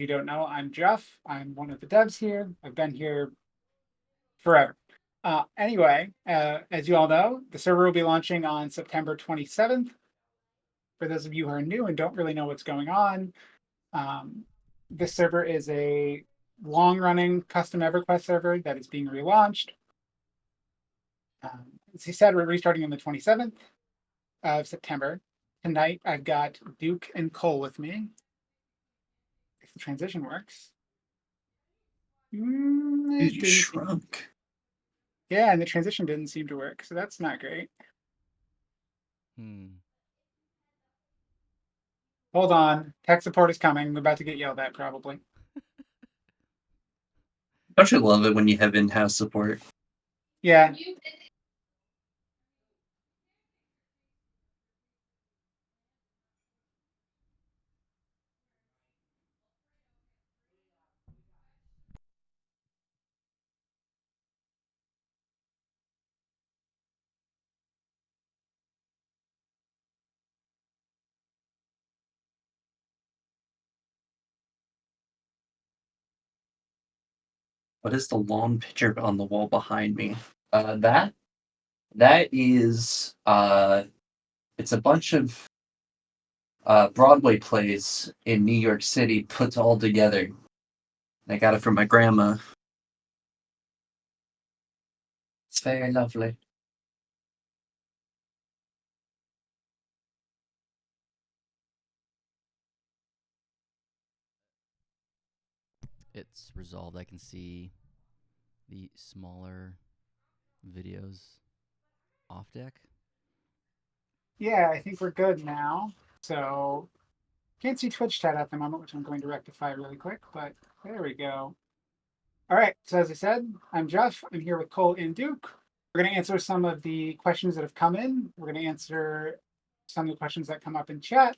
you don't know, I'm Jeff. I'm one of the devs here. I've been here forever. As you all know, the server will be launching on September 27th. For those of you who are new and don't really know what's going on, um, this server is a long-running custom EverQuest server that is being relaunched. As he said, we're restarting on the 27th of September. Tonight, I've got Duke and Cole with me. If the transition works. Dude, It you didn't seem. shrunk. Yeah, and the transition didn't seem to work, so that's not great. Hmm. Hold on. Tech support is coming. We're about to get yelled at, probably. Don't you love it when you have in-house support? Yeah. What is the long picture on the wall behind me? That is it's a bunch of Broadway plays in New York City put all together. I got it from my grandma. It's very lovely. It's resolved. I can see the smaller videos off deck. Yeah, I think we're good now. So, can't see Twitch chat at the moment, which I'm going to rectify really quick, but there we go. All right, so as I said, I'm Jeff. I'm here with Cole and Duke. We're going to answer some of the questions that have come in. We're going to answer some of the questions that come up in chat.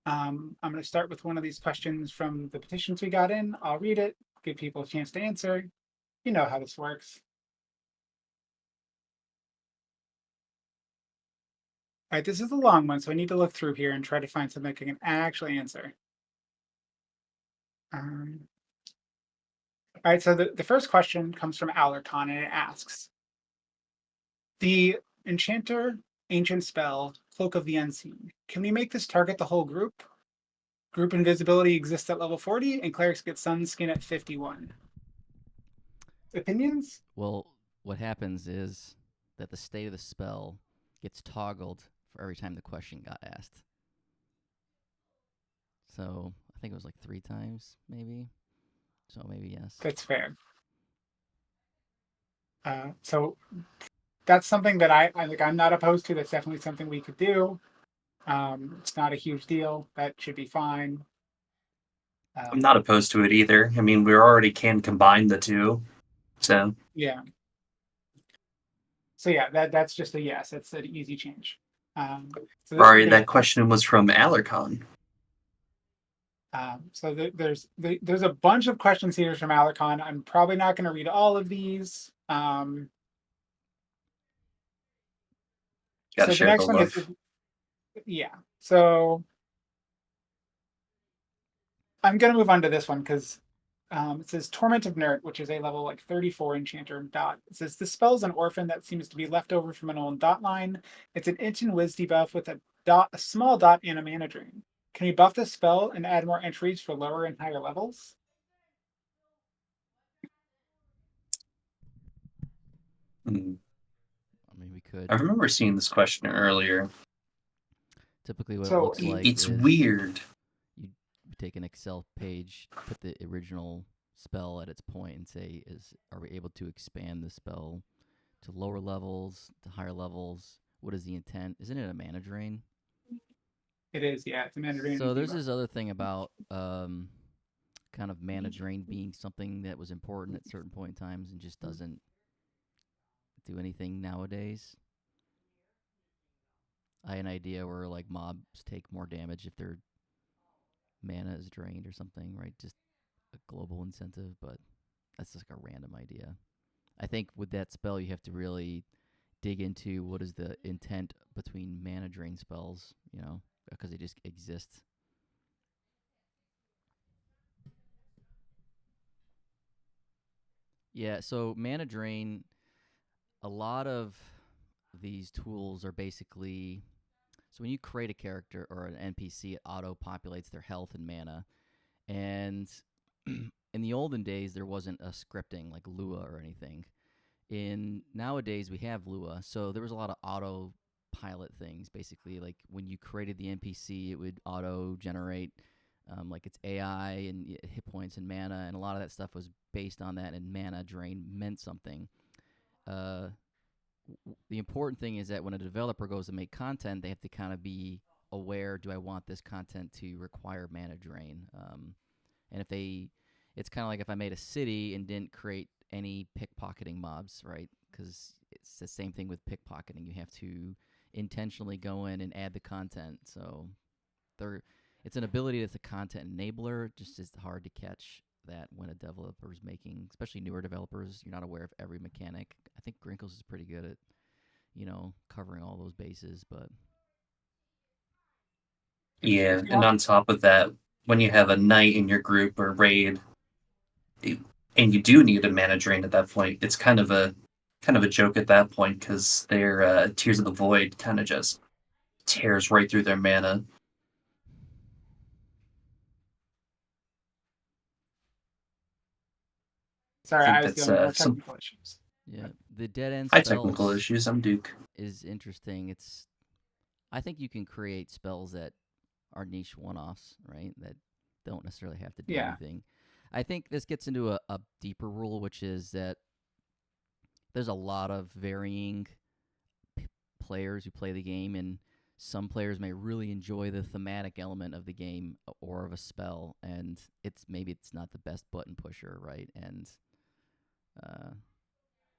I'm going to start with one of these questions from the petitions we got in. I'll read it, give people a chance to answer. You know how this works. All right, this is a long one, so I need to look through here and try to find something I can actually answer. Um, all right, so the first question comes from Alarcon, and it asks, the Enchanter Ancient Spell, Cloak of the Unseen. Can we make this target the whole group? Group invisibility exists at level 40, and clerics get sun skin at 51. Opinions? Well, what happens is that the state of the spell gets toggled for every time the question got asked. So I think it was like 3 times, maybe. So maybe yes. That's fair. So that's something that I like. I'm not opposed to. That's definitely something we could do. It's not a huge deal. That should be fine. I'm not opposed to it either. I mean, we already can combine the two, so. Yeah. So yeah, that's just a yes. It's an easy change. So Sorry, there's that question was from Alarcon. there's a bunch of questions here from Alarcon. I'm probably not going to read all of these. Gotta So the share the next one is love. yeah. So I'm going to move on to this one because it says Torment of Nert, which is a level like 34 enchanter dot. It says the spell is an orphan that seems to be left over from an old dot line. It's an int and whiz debuff with a small dot and a mana drain. Can we buff this spell and add more entries for lower and higher levels? Hmm. I mean, we could. I remember seeing this question earlier. Typically, what it So looks like It's is weird. you take an Excel page, put the original spell at its point, and say, are we able to expand the spell to lower levels, to higher levels? What is the intent? Isn't it a mana drain? it is, yeah, it's a mana drain and So a there's debuff. this other thing about kind of mana drain being something that was important at certain point in times and just doesn't do anything nowadays. I had an idea where like mobs take more damage if their mana is drained or something, right? Just a global incentive, but that's just like a random idea. I think with that spell, you have to really dig into what is the intent between mana drain spells, because they just exist. Yeah, so mana drain, a lot of these tools are basically so when you create a character or an NPC, it auto populates their health and mana. And in the olden days, there wasn't a scripting like Lua or anything. In nowadays, we have Lua, so there was a lot of auto pilot things. Basically, like when you created the NPC, it would auto generate like its AI and hit points and mana, and a lot of that stuff was based on that. And mana drain meant something. Uh, the important thing is that when a developer goes to make content, they have to kind of be aware: do I want this content to require mana drain? And if they, it's kind of like if I made a city and didn't create any pickpocketing mobs, right? Because it's the same thing with pickpocketing. You have to intentionally go in and add the content. So there, it's an ability that's a content enabler. Just is hard to catch that when a developer is making, especially newer developers, you're not aware of every mechanic. I think Grinkles is pretty good at covering all those bases, but Yeah, If you and want, on top of that, when you have a knight in your group or raid, and you do need a mana drain at that point, it's kind of a joke at that point because their Tears of the Void kind of just tears right through their mana. I sorry, think I was that's dealing with more some technical issues. yeah, the dead end high technical spells issues. I'm Duke. is interesting. I think you can create spells that are niche one-offs, right? That don't necessarily have to do Yeah, anything. I think this gets into a deeper rule, which is that there's a lot of varying players who play the game, and some players may really enjoy the thematic element of the game or of a spell, and maybe it's not the best button pusher, right? And uh,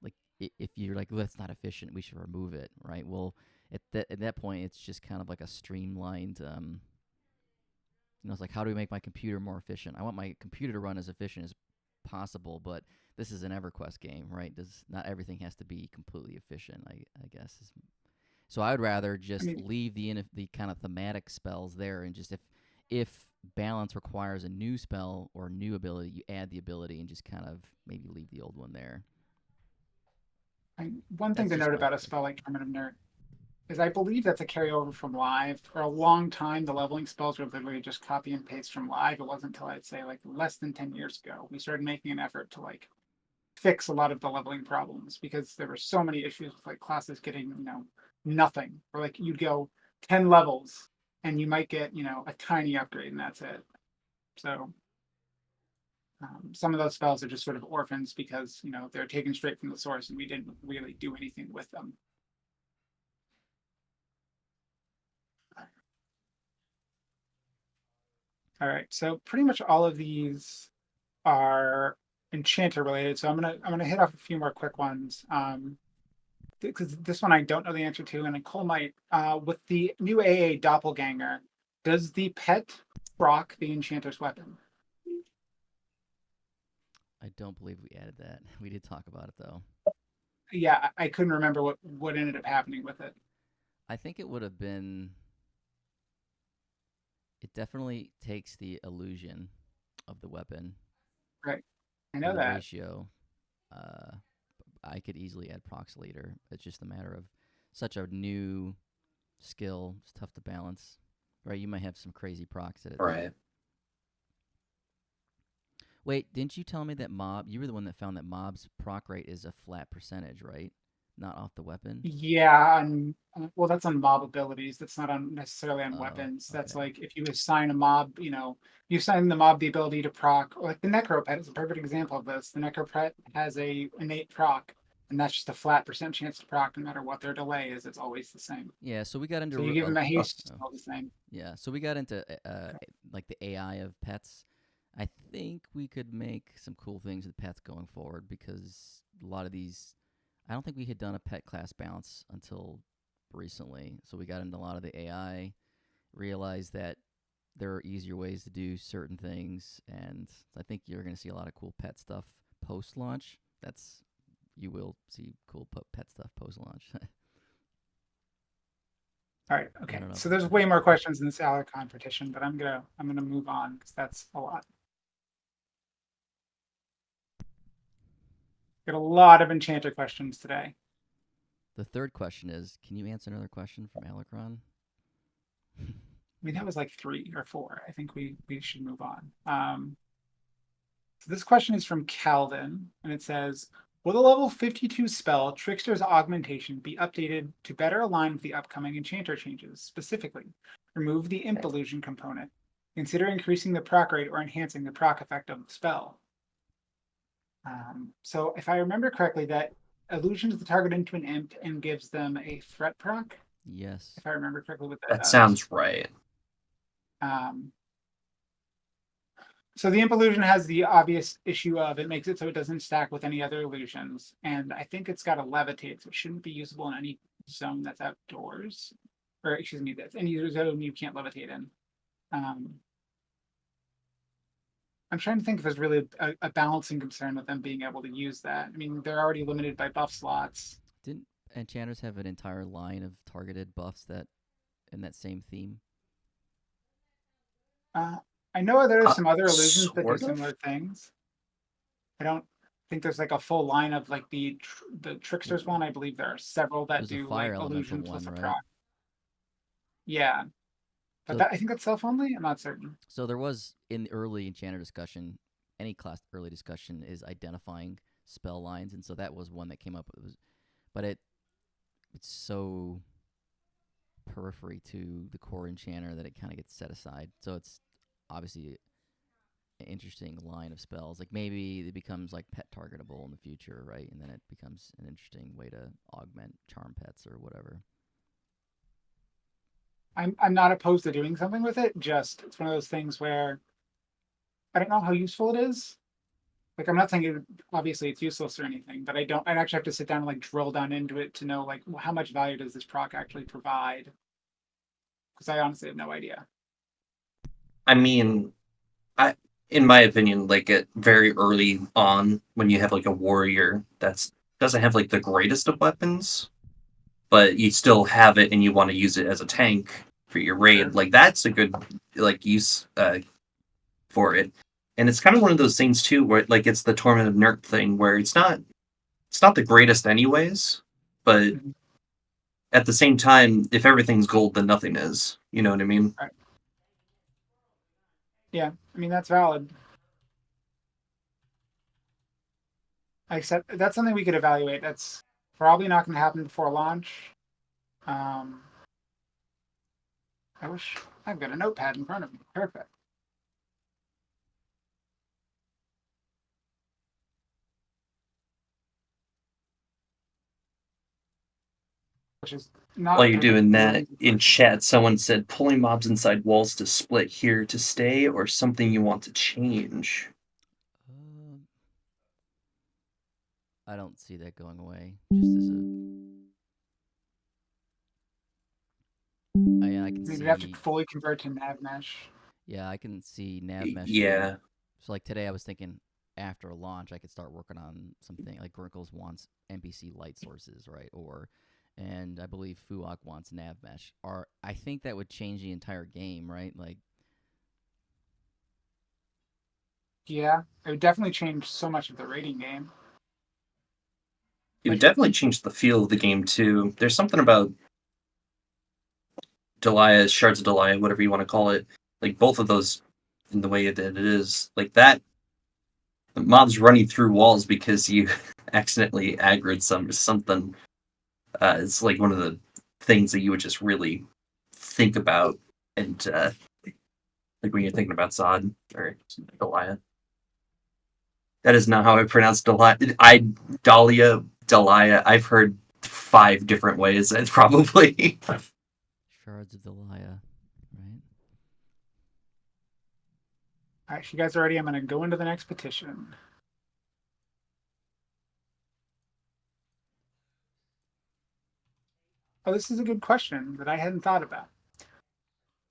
like if you're like, well, that's not efficient, we should remove it, right? Well, at that point, it's just kind of like a streamlined. It's like, how do we make my computer more efficient? I want my computer to run as efficient as possible, but this is an EverQuest game, right? Does not everything has to be completely efficient? I guess. So I would rather I just mean, leave the kind of thematic spells there, and just if balance requires a new spell or a new ability, you add the ability and just kind of maybe leave the old one there. one thing That's to just note my about a opinion. spell like Tournament of Nerd is I believe that's a carryover from live. For a long time, the leveling spells were literally just copy and paste from live. It wasn't until I'd say like less than 10 years ago we started making an effort to like fix a lot of the leveling problems because there were so many issues with like classes getting, nothing. Or like you'd go 10 levels and you might get, a tiny upgrade and that's it. So some of those spells are just sort of orphans because, they're taken straight from the source and we didn't really do anything with them. All right. So pretty much all of these are enchanter related. So I'm gonna hit off a few more quick ones. Because this one I don't know the answer to, and Nicole might. With the new AA Doppelganger, does the pet proc the enchanter's weapon? I don't believe we added that. We did talk about it though. Yeah, I couldn't remember what ended up happening with it. I think it would have been. It definitely takes the illusion of the weapon Right. I and know the that. ratio. Uh, I could easily add Prox Leader. It's just a matter of such a new skill. It's tough to balance, right? You might have some crazy procs at it. Right. Wait, didn't you tell me that mob? You were the one that found that mob's proc rate is a flat percentage, right? Not off the weapon. Yeah, well, that's on mob abilities. That's not on necessarily on Oh, weapons. That's okay. like if you assign a mob, you assign the mob the ability to proc. Like the Necropet is a perfect example of this. The Necropet has a innate proc, and that's just a flat percent chance to proc no matter what their delay is. It's always the same. Yeah, so we got So into you give them a Oh, haste, it's still the same. yeah, so we got into like the AI of pets. I think we could make some cool things with pets going forward because a lot of these, I don't think we had done a pet class balance until recently. So we got into a lot of the AI, realized that there are easier ways to do certain things, and I think you're going to see a lot of cool pet stuff post launch. You will see cool pet stuff post launch. All right, I okay. don't know So about there's that. way more questions in this hour competition, but I'm gonna move on because that's a lot. Got a lot of enchanter questions today. The third question is, can you answer another question from Alecron? I mean, that was like 3 or 4. I think we should move on. So this question is from Calvin, and it says, will the level 52 spell Trickster's Augmentation be updated to better align with the upcoming enchanter changes? Specifically, remove the imp illusion component. Consider increasing the proc rate or enhancing the proc effect of the spell. So if I remember correctly, that illusions the target into an imp and gives them a threat proc. Yes. If I remember correctly, what that That does. sounds right. So the imp illusion has the obvious issue of it makes it so it doesn't stack with any other illusions, and I think it's got a levitate, so it shouldn't be usable in any zone that's outdoors, or excuse me, that's any zone you can't levitate in. I'm trying to think if there's really a balancing concern with them being able to use that. I mean, they're already limited by buff slots. Didn't enchanters have an entire line of targeted buffs that in that same theme? I know there are some other illusions that do Sort of. similar things. I don't think there's like a full line of like the tricksters one. I believe there are several that There's a do fire like elemental illusion one, plus a right? proc. Yeah, but So, that, I think that's self only. I'm not certain. so there was in the early enchanter discussion, any class early discussion is identifying spell lines, and so that was one that came up. But it's so periphery to the core enchanter that it kind of gets set aside. So it's obviously an interesting line of spells. Like maybe it becomes like pet targetable in the future, right? And then it becomes an interesting way to augment charm pets or whatever. I'm not opposed to doing something with it. Just it's one of those things where I don't know how useful it is. Like I'm not saying it, obviously it's useless or anything, but I don't. I'd actually have to sit down and like drill down into it to know like how much value does this proc actually provide? Because I honestly have no idea. I mean, in my opinion, like at very early on, when you have like a warrior that's doesn't have like the greatest of weapons, but you still have it and you want to use it as a tank for your Sure. raid, like that's a good like use for it. And it's kind of one of those things too, where like it's the torment of Nurk thing, where it's not the greatest anyways, but Mhm. at the same time, if everything's gold, then nothing is. You know what I mean? Right. Yeah, I mean that's valid. Except that's something we could evaluate. That's probably not going to happen before launch. Um, I wish I've got a notepad in front of me. Perfect. Which is While not you're doing particularly that, easy in question. chat, someone said pulling mobs inside walls to split here to stay or something you want to change. Um, I don't see that going away. Just as a, I can I mean, we'd have to see. fully convert to nav mesh. Yeah, I can see nav meshing. Yeah, So like today, I was thinking after launch, I could start working on something like Grinkles wants NPC light sources, right? And I believe Fuok wants nav mesh. Or I think that would change the entire game, right? Like, Yeah, it would definitely change so much of the rating game. it would Like, definitely change the feel of the game too. There's something about Dalaya, Shards of Dalaya, whatever you want to call it, like both of those in the way that it is, like that the mobs running through walls because you accidentally aggroed something. It's like one of the things that you would just really think about, and like when you're thinking about Zod or Dalaya. That is not how I pronounce Dalaya. Dalaya. I've heard 5 different ways. It's probably. Shards of Dalaya, right? all right, if you guys are ready, I'm going to go into the next petition. Oh, this is a good question that I hadn't thought about.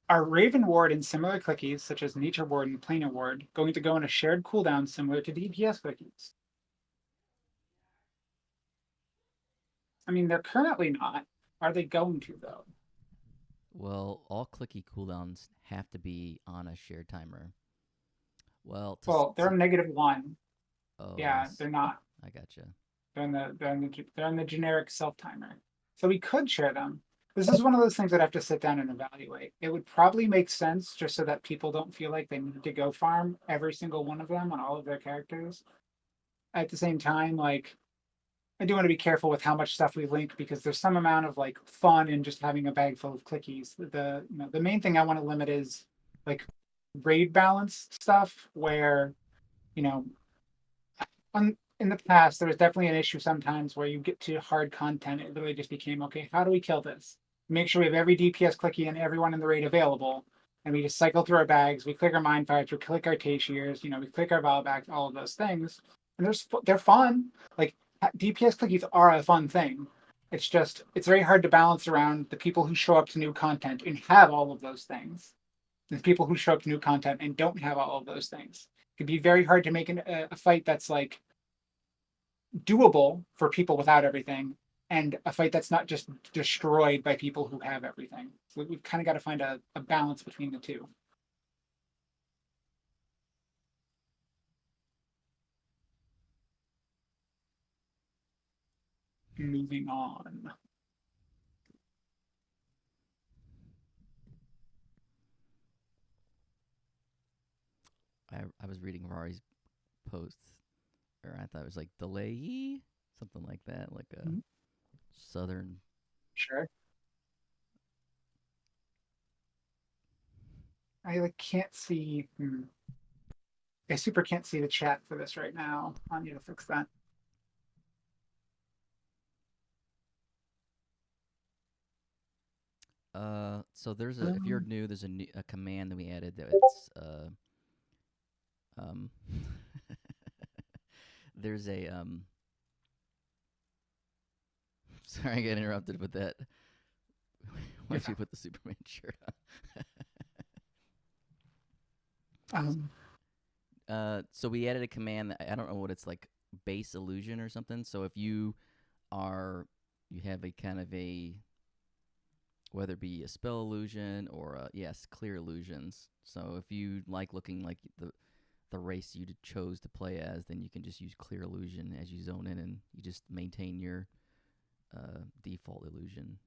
Are Raven Ward and similar clickies, such as Nature Ward and Planar Ward, going to go in a shared cooldown similar to DPS clickies? I mean, they're currently not. Are they going to, though? Well, all clicky cooldowns have to be on a shared timer. Well, Well, they're to -1. oh, Yeah, they're not. I gotcha. They're in the generic self timer. So we could share them. This is one of those things I'd have to sit down and evaluate. It would probably make sense just so that people don't feel like they need to go farm every single one of them on all of their characters. At the same time, like I do want to be careful with how much stuff we link because there's some amount of like fun in just having a bag full of clickies. The main thing I want to limit is like raid balance stuff where you know in the past there was definitely an issue sometimes where you get to hard content. It literally just became okay. How do we kill this? Make sure we have every DPS clicky and everyone in the raid available. And we just cycle through our bags. We click our mind fights. We click our Tashiers. We click our Valbacks. All of those things, and they're fun. Like DPS clickies are a fun thing. It's very hard to balance around the people who show up to new content and have all of those things, and the people who show up to new content and don't have all of those things. It can be very hard to make a fight that's like doable for people without everything, and a fight that's not just destroyed by people who have everything. So we've kind of got to find a balance between the two. Moving on. I was reading Rari's posts, or I thought it was like Dalaya, something like that, like a southern. Sure. I like can't see. I super can't see the chat for this right now. I need to fix that. So there's a if you're Um, new, there's a command that we added that it's um there's a sorry I got interrupted with that. Once you put the Superman shirt um, on. So we added a command that I don't know what it's like, base illusion or something. So if you have a kind of a, whether it be a spell illusion or yes, clear illusions. So if you like looking like the race you chose to play as, then you can just use clear illusion as you zone in, and you just maintain your default illusion.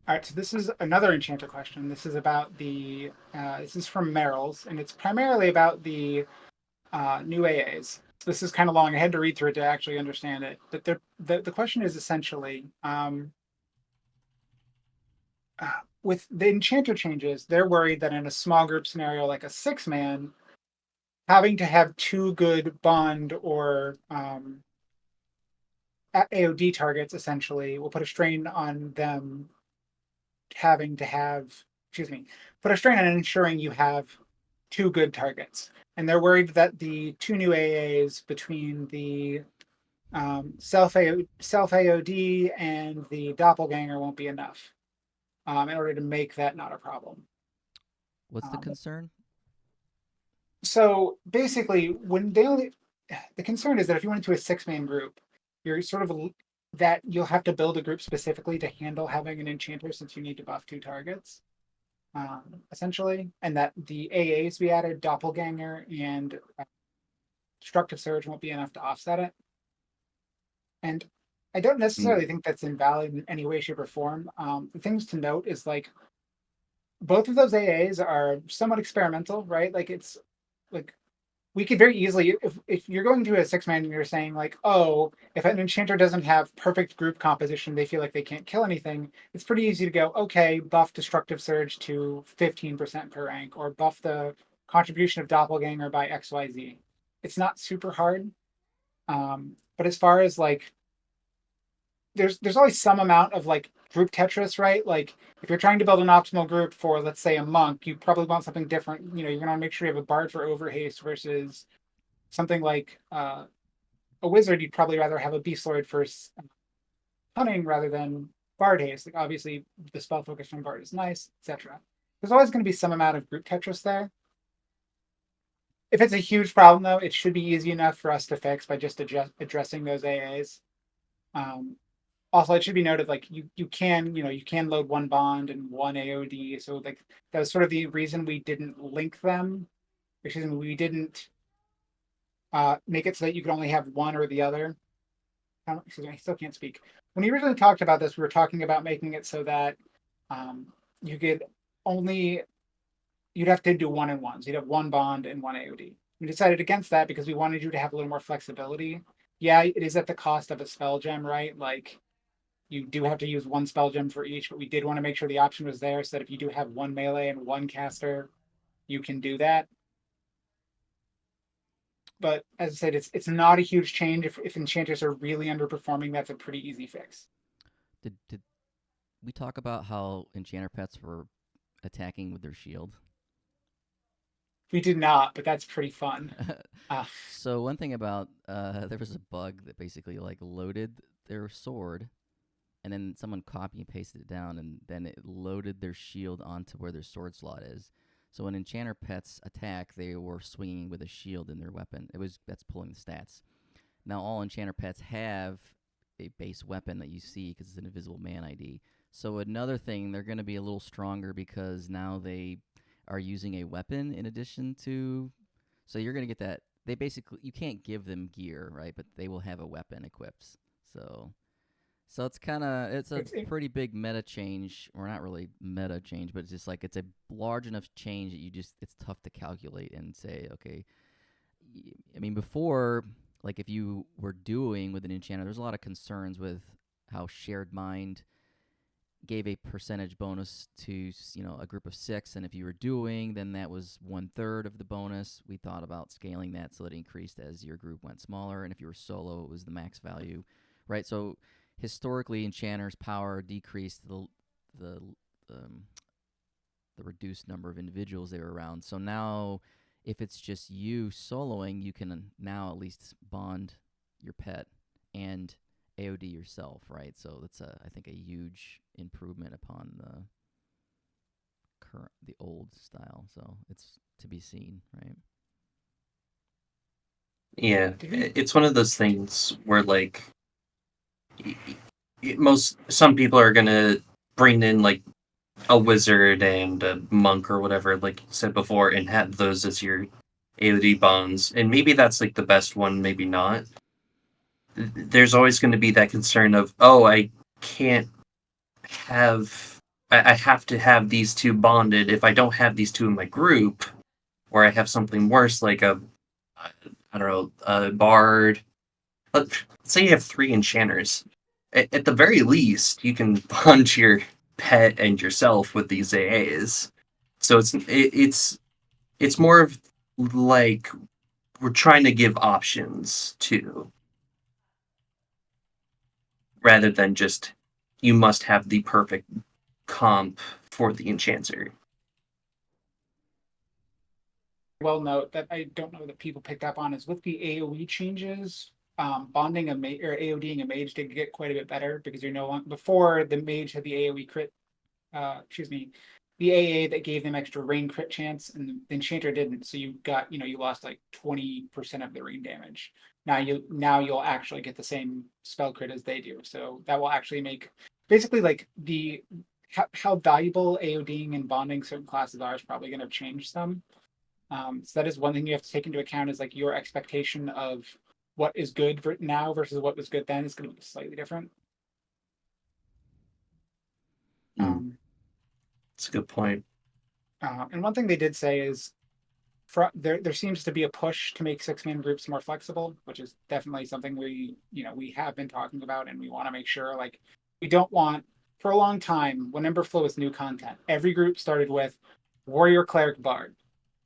all right, so this is another enchanter question. This is about this is from Merrill's, and it's primarily about the new AAs. So this is kind of long. I had to read through it to actually understand it. But the question is essentially with the enchanter changes, they're worried that in a small group scenario like a 6-man, having to have two good bond or AOD targets essentially will put a strain on them having to have, excuse me, put a strain on ensuring you have two good targets. And they're worried that the two new AAs between the self AOD and the doppelganger won't be enough in order to make that not a problem. What's the Um, concern? so basically, the concern is that if you went into a 6-man group, you're sort of that you'll have to build a group specifically to handle having an enchanter since you need to buff two targets. Essentially, and that the AAs we added, Doppelganger and Destructive Surge, won't be enough to offset it. And I don't Mm. necessarily think that's invalid in any way, shape, or form. The things to note is like both of those AAs are somewhat experimental, right? Like it's like we could very easily, if you're going to a 6-man and you're saying like, oh, if an enchanter doesn't have perfect group composition, they feel like they can't kill anything. It's pretty easy to go, okay, buff destructive surge to 15% per rank, or buff the contribution of doppelganger by XYZ. It's not super hard, but as far as like, there's always some amount of like group Tetris, right? Like if you're trying to build an optimal group for, let's say, a monk, you probably want something different. You're gonna make sure you have a bard for overhaste versus something like a wizard. You'd probably rather have a beast lord for cunning rather than bard haste. Like obviously the spell focus from bard is nice, etc. There's always going to be some amount of group Tetris there. If it's a huge problem though, it should be easy enough for us to fix by just addressing those AAs. Um, Also, it should be noted like you can you can load one bond and one AOD. So like that was sort of the reason we didn't link them. Excuse me, we didn't make it so that you can only have one or the other. Excuse me, I still can't speak. When we originally talked about this, we were talking about making it so that um, you could only you'd have to do one and ones. You'd have one bond and one AOD. We decided against that because we wanted you to have a little more flexibility. Yeah, it is at the cost of a spell gem, right? Like you do have to use one spell gem for each, but we did want to make sure the option was there so that if you do have one melee and one caster, you can do that. But as I said, it's not a huge change. If enchanters are really underperforming, that's a pretty easy fix. Did we talk about how enchanter pets were attacking with their shield? We did not, but that's pretty fun. So one thing about there was a bug that basically like loaded their sword, and then someone copy and pasted it down, and then it loaded their shield onto where their sword slot is. So when enchanter pets attack, they were swinging with a shield in their weapon. That's pulling the stats. Now all enchanter pets have a base weapon that you see because it's an invisible man ID. So another thing, they're going to be a little stronger because now they are using a weapon in addition to. So you're going to get that. They basically, you can't give them gear, right? But they will have a weapon equipped. So it's a pretty big meta change, or not really meta change, but it's just like it's a large enough change that it's tough to calculate and say, okay. I mean, before, like if you were doing with an enchanter, there's a lot of concerns with how shared mind gave a percentage bonus to a group of 6, and if you were doing, then that was 1/3 of the bonus. We thought about scaling that so it increased as your group went smaller, and if you were solo, it was the max value, right? So historically, enchanters' power decreased the um, the reduced number of individuals they were around. So now, if it's just you soloing, you can now at least bond your pet and AOD yourself, right? So that's I think a huge improvement upon the old style. So it's to be seen, right? Yeah, it's one of those things where like some people are gonna bring in like a wizard and a monk or whatever, like you said before, and have those as your AOD bonds, and maybe that's like the best one, maybe not. There's always going to be that concern of, oh, I can't have, I have to have these two bonded. If I don't have these two in my group, or I have something worse like I don't know, a bard. Let's say you have 3 enchanters. At the very least, you can bond your pet and yourself with these AAs. So it's more of like we're trying to give options too, rather than just you must have the perfect comp for the enchanter. Well note that I don't know that people picked up on is with the AoE changes, bonding a mage or AODing a mage did get quite a bit better because you're no longer before the mage had the AoE crit, excuse me, the AA that gave them extra rain crit chance, and the enchanter didn't. So you got you lost like 20% of the rain damage. Now you'll actually get the same spell crit as they do. So that will actually make basically like the how valuable AODing and bonding certain classes are is probably going to change some. So that is one thing you have to take into account is like your expectation of what is good for now versus what was good then is going to be slightly different. Um, That's a good point. and one thing they did say is there seems to be a push to make 6-man groups more flexible, which is definitely something we have been talking about, and we want to make sure like we don't want for a long time when Emberflow was new content, every group started with warrior cleric bard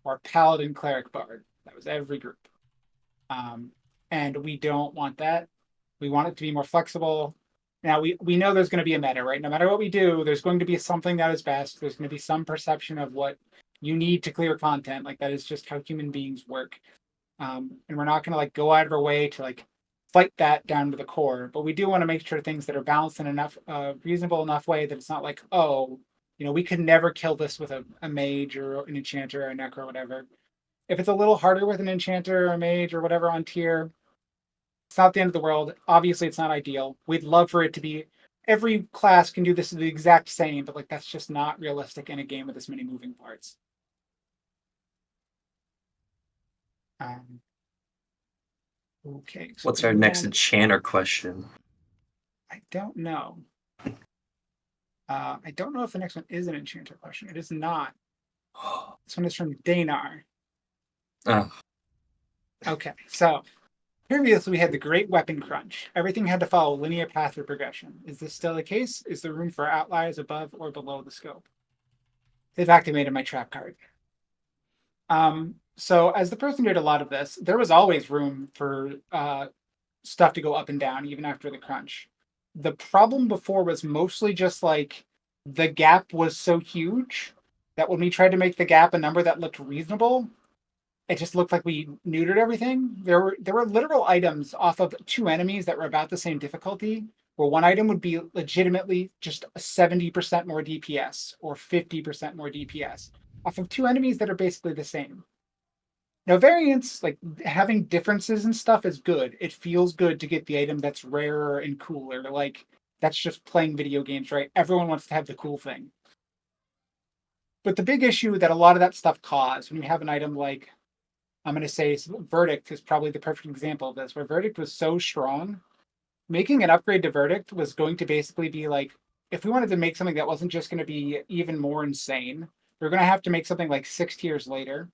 or paladin cleric bard. That was every group. Um, and we don't want that. We want it to be more flexible. Now we know there's going to be a meta, right? No matter what we do, there's going to be something that is best. There's going to be some perception of what you need to clear content. Like that is just how human beings work. And we're not going to like go out of our way to like fight that down to the core. But we do want to make sure things that are balanced in enough, reasonable enough way that it's not like, oh, we could never kill this with a mage or an enchanter or a necro or whatever. If it's a little harder with an enchanter or a mage or whatever on tier, it's not the end of the world. Obviously, it's not ideal. We'd love for it to be every class can do this the exact same, but like that's just not realistic in a game with this many moving parts. Um, Okay. So What's our next then, enchanter question? I don't know. I don't know if the next one is an enchanter question. It is not. This one is from Danar. Oh, Okay, so previously we had the Great Weapon Crunch. Everything had to follow a linear path or progression. Is this still the case? Is there room for outliers above or below the scope? They've activated my trap card. So as the person who did a lot of this, there was always room for stuff to go up and down even after the crunch. The problem before was mostly just like the gap was so huge that when we tried to make the gap a number that looked reasonable, it just looked like we neutered everything. There were literal items off of two enemies that were about the same difficulty, where one item would be legitimately just 70% more DPS or 50% more DPS off of two enemies that are basically the same. Now, variance, like having differences and stuff, is good. It feels good to get the item that's rarer and cooler. Like, that's just playing video games, right? Everyone wants to have the cool thing. But the big issue that a lot of that stuff caused when you have an item like, I'm going to say Verdict is probably the perfect example of this, where Verdict was so strong, making an upgrade to Verdict was going to basically be like, if we wanted to make something that wasn't just going to be even more insane, we are going to have to make something like 6 tiers later.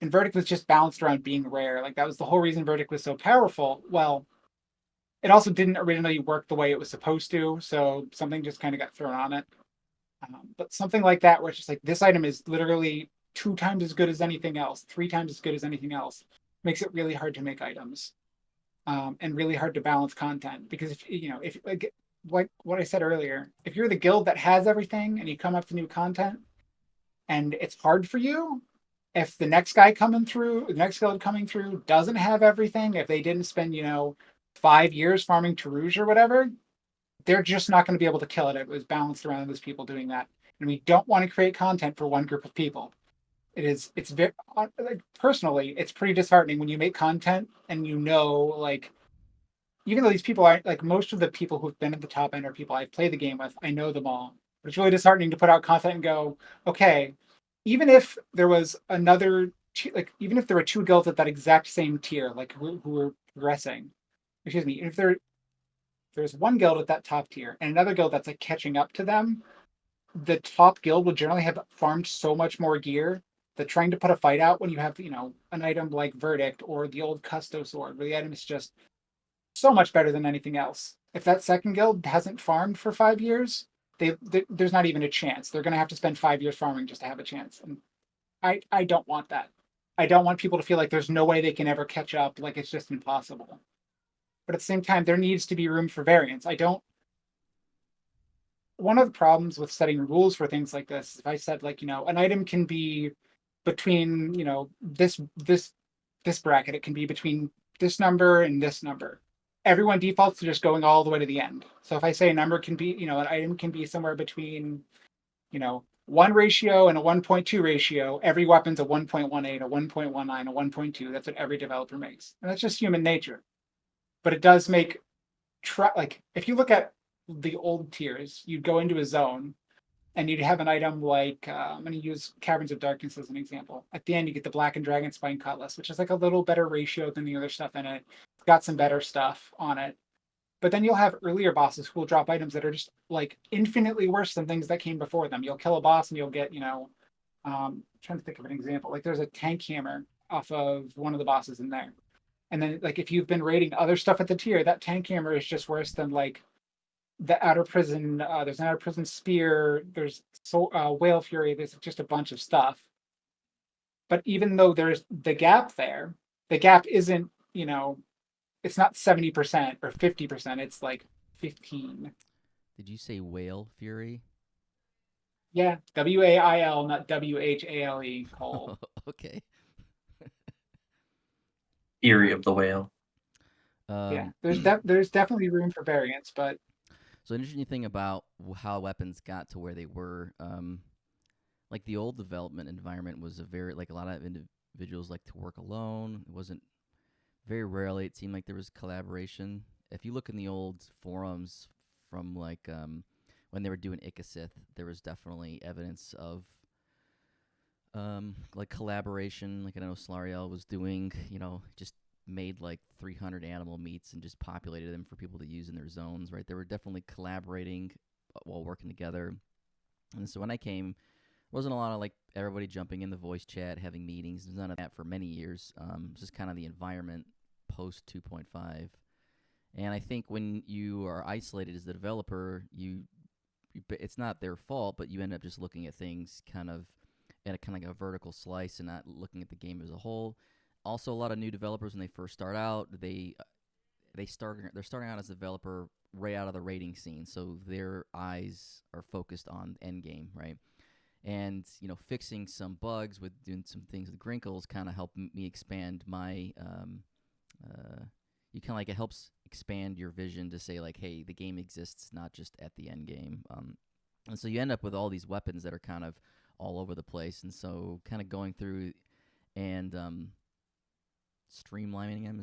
And Verdict was just balanced around being rare. Like that was the whole reason Verdict was so powerful. Well, it also didn't originally work the way it was supposed to, so something just kind of got thrown on it. But something like that, where it's just like this item is literally 2 times as good as anything else, 3 times as good as anything else, makes it really hard to make items, and really hard to balance content. Because if you know, if like what I said earlier, if you're the guild that has everything and you come up to new content and it's hard for you, if the next guy coming through, the next guild coming through doesn't have everything, if they didn't spend 5 years farming Tarouge or whatever, they're just not going to be able to kill it. It was balanced around those people doing that, and we don't want to create content for one group of people. It's very like, personally, it's pretty disheartening when you make content and like even though these people aren't like most of the people who've been at the top end are people I've played the game with, I know them all. But it's really disheartening to put out content and go, okay, even if there was another like even if there were two guilds at that exact same tier, like who were progressing, excuse me, if there's one guild at that top tier and another guild that's like catching up to them, the top guild would generally have farmed so much more gear that trying to put a fight out when you have, an item like Verdict or the old Custo sword, where the item is just so much better than anything else. If that second guild hasn't farmed for 5 years, there's not even a chance. They're going to have to spend 5 years farming just to have a chance. And I don't want that. I don't want people to feel like there's no way they can ever catch up, like it's just impossible. But at the same time, there needs to be room for variance. I don't One of the problems with setting rules for things like this, if I said like, an item can be between, this bracket, it can be between this number and this number. Everyone defaults to just going all the way to the end. So if I say a number can be, an item can be somewhere between, 1 ratio and a 1.2 ratio, every weapon's a 1.18, a 1.19, a 1.2. That's what every developer makes. And that's just human nature. But it does make like if you look at the old tiers, you'd go into a zone and you'd have an item like I'm going to use Caverns of Darkness as an example. At the end, you get the Black and Dragon Spine Cutlass, which is like a little better ratio than the other stuff in it. It's got some better stuff on it. But then you'll have earlier bosses who will drop items that are just like infinitely worse than things that came before them. You'll kill a boss and you'll get, I'm trying to think of an example. Like there's a tank hammer off of one of the bosses in there. And then like if you've been raiding other stuff at the tier, that tank hammer is just worse than like the outer prison. There's an outer prison spear. There's whale fury. There's just a bunch of stuff. But even though there's the gap there, the gap isn't. It's not 70% or 50%. It's like 15. Did you say whale fury? Yeah, WAIL, not WHALE. Cole. Okay. Eerie of the Whale. Yeah, Um, there's definitely room for variance, but so an interesting thing about how weapons got to where they were, like the old development environment was a lot of individuals like to work alone. It wasn't very rarely. It seemed like there was collaboration. If you look in the old forums from when they were doing Ikasith, there was definitely evidence of like collaboration. Like I know Slariel was doing, just made like 300 animal meats and just populated them for people to use in their zones, right? They were definitely collaborating while working together. And so when I came, wasn't a lot of like everybody jumping in the voice chat, having meetings. There's none of that for many years. Just kind of the environment post 2.5. And I think when you are isolated as the developer, it's not their fault, but you end up just looking at things kind of at a kind of like a vertical slice and not looking at the game as a whole. Also, a lot of new developers when they first start out, they're starting out as a developer right out of the rating scene, so their eyes are focused on end game, right? And fixing some bugs with doing some things with Grinkles kind of helped me expand my. You kind of like it helps expand your vision to say like, hey, the game exists not just at the end game, and so you end up with all these weapons that are kind of all over the place, and so kind of going through and streamlining them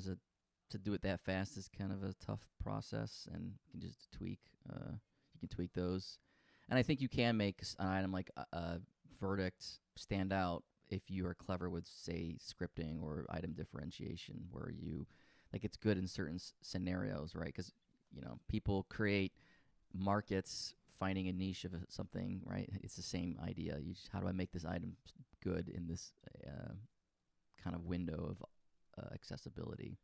to do it that fast is kind of a tough process, and you can just tweak. You can tweak those, and I think you can make an item like a verdict stand out if you are clever with, say, scripting or item differentiation, where you like it's good in certain scenarios, right? Because people create markets finding a niche of something, right? It's the same idea. How do I make this item good in this kind of window of accessibility?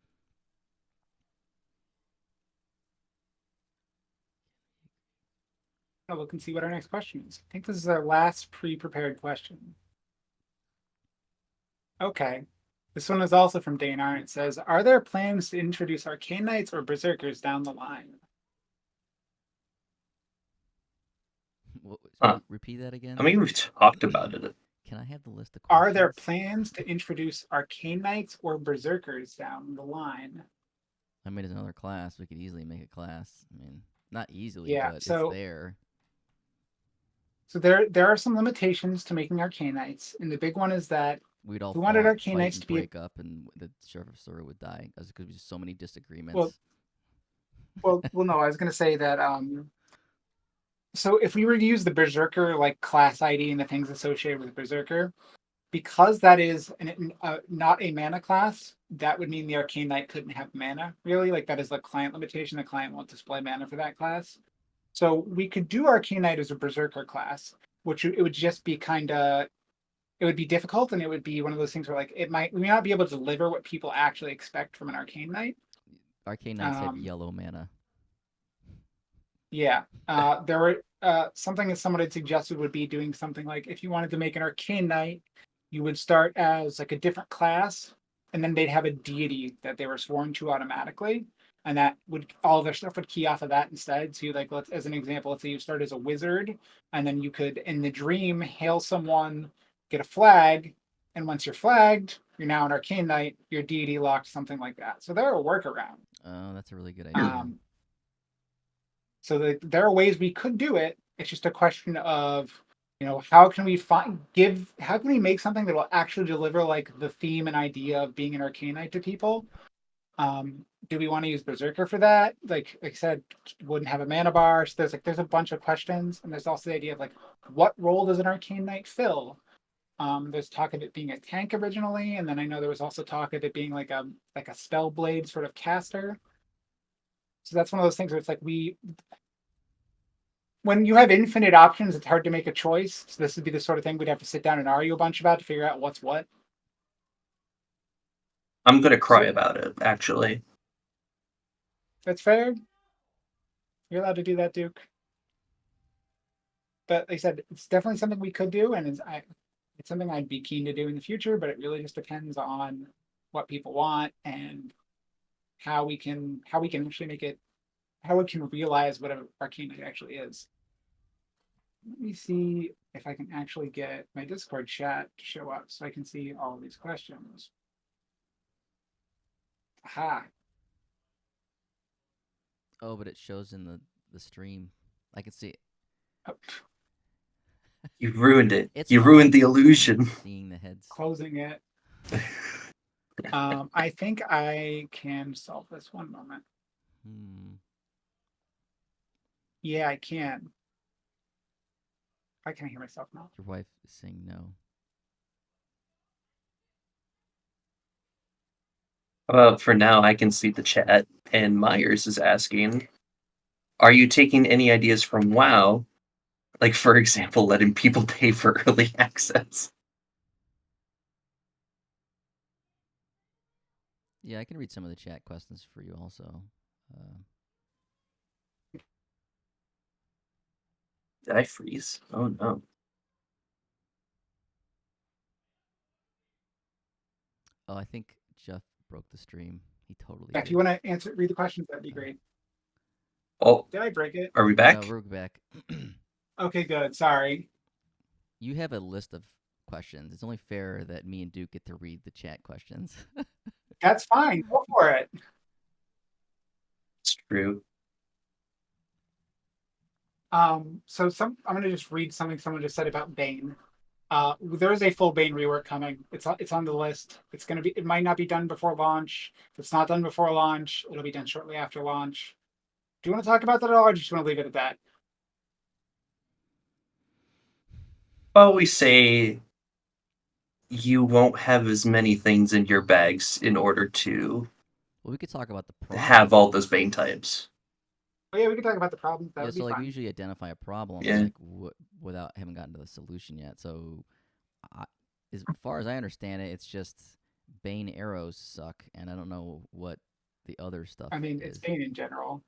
I'll look and see what our next question is. I think this is our last pre-prepared question. Okay. This one is also from Dana. It says, are there plans to introduce Arcane Knights or Berserkers down the line? Repeat that again? I mean, we've talked about it. Can I have the list of questions? Are there plans to introduce Arcane Knights or Berserkers down the line? I made another class. We could easily make a class. I mean, not easily, Yeah, but so it's there. So there are some limitations to making Arcane Knights, and the big one is that We'd all we wanted Arcane fight Knights and to be break up, and the sorcerer would die because there's so many disagreements. well, no, I was going to say that so if we were to use the Berserker like class ID and the things associated with Berserker, because that is not a mana class, that would mean the Arcane Knight couldn't have mana, really. Like, that is the client limitation. The client won't display mana for that class. So we could do Arcane Knight as a Berserker class, which it would just be it would be difficult, and it would be one of those things where like we may not be able to deliver what people actually expect from an Arcane Knight. Arcane Knights have yellow mana. Yeah. There were something that someone had suggested would be doing something like, if you wanted to make an Arcane Knight, you would start as like a different class, and then they'd have a deity that they were sworn to automatically, and that would all their stuff would key off of that instead. So, like, let's as an example, let's say you start as a wizard, and then you could in the dream hail someone, get a flag, and once you're flagged, you're now an Arcane Knight. Your deity locked, something like that. So there are workarounds. Oh, that's a really good idea. So there are ways we could do it. It's just a question of, how can we how can we make something that will actually deliver like the theme and idea of being an Arcane Knight to people? Do we want to use Berserker for that? Like I said, wouldn't have a mana bar. So there's a bunch of questions, and there's also the idea of like, what role does an Arcane Knight fill? There's talk of it being a tank originally, and then I know there was also talk of it being like a spell blade sort of caster. So that's one of those things where it's like when you have infinite options, it's hard to make a choice. So this would be the sort of thing we'd have to sit down and argue a bunch about to figure out what's what. I'm gonna cry about it, actually. That's fair. You're allowed to do that, Duke. But like I said, it's definitely something we could do, and it's something I'd be keen to do in the future. But it really just depends on what people want and how we can actually make it, how we can realize what an Arcane Knight actually is. Let me see if I can actually get my Discord chat to show up so I can see all of these questions. Aha. Oh, but it shows in the stream. I can see it. Oh, You ruined it. It's You fine. ruined the illusion. Seeing the heads. closing it. I think I can solve this. One moment. Yeah, I can. Why can't I hear myself now? Your wife is saying no. For now, I can see the chat, and Myers is asking, are you taking any ideas from WoW? Like, for example, letting people pay for early access. Yeah, I can read some of the chat questions for you also. Did I freeze? Oh no. Oh, I think Jeff broke the stream. He totally If did. you want to read the questions, that'd be great. Oh, Did I break it? are we No, back? we're back. Okay, good. Sorry. You have a list of questions. It's only fair that me and Duke get to read the chat questions. That's fine. Go for it. It's true. So I'm gonna just read something someone just said about Bane. There is a full Bane rework coming. It's on the list. It's gonna be. It might not be done before launch. If it's not done before launch, it'll be done shortly after launch. Do you want to talk about that at all, or do you just want to leave it at that? Well, we say you won't have as many things in your bags in order to Well, we could talk about the problem. have all those Bane types. Oh yeah, we can talk about the problems. That Yeah, would so be like fun. we usually identify a problem Yeah. like without having gotten to the solution yet. So, as far as I understand it, it's just Bane arrows suck, and I don't know what the other stuff I mean, it's is. Bane in general.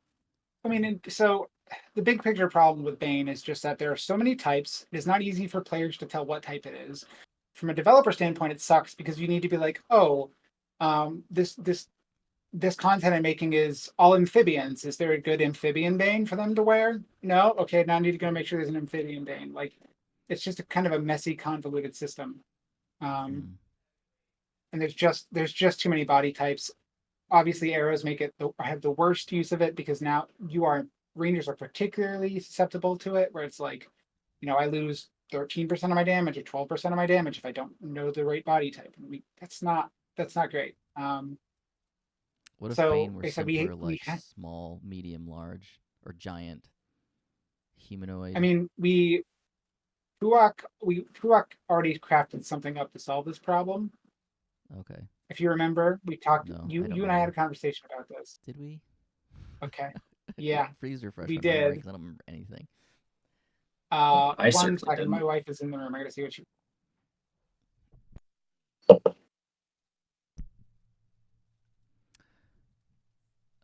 I mean, so the big picture problem with Bane is just that there are so many types. It is not easy for players to tell what type it is. From a developer standpoint, it sucks because you need to be like, oh, this content I'm making is all amphibians. Is there a good amphibian Bane for them to wear? No. Okay, now I need to go make sure there's an amphibian Bane. Like, it's just a kind of a messy, convoluted system. Mm. And there's just too many body types. Obviously, arrows make it have the worst use of it because now rangers are particularly susceptible to it, where it's like, I lose 13% of my damage or 12% of my damage if I don't know the right body type. And that's not great. What if So Bane were like I said, we simpler, we like small, medium, large, or giant I humanoid? mean we Puak already crafted something up to solve this problem. Okay. If you remember, we talked. No, I You don't you and I had a remember. conversation about this. Did we? Okay. Yeah, Please refresh we my memory did. because I don't remember anything. I One certainly second. My didn't. wife is in the room. I gotta see what she.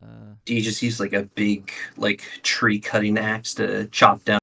Uh, Do you just use like a big like tree cutting axe to chop down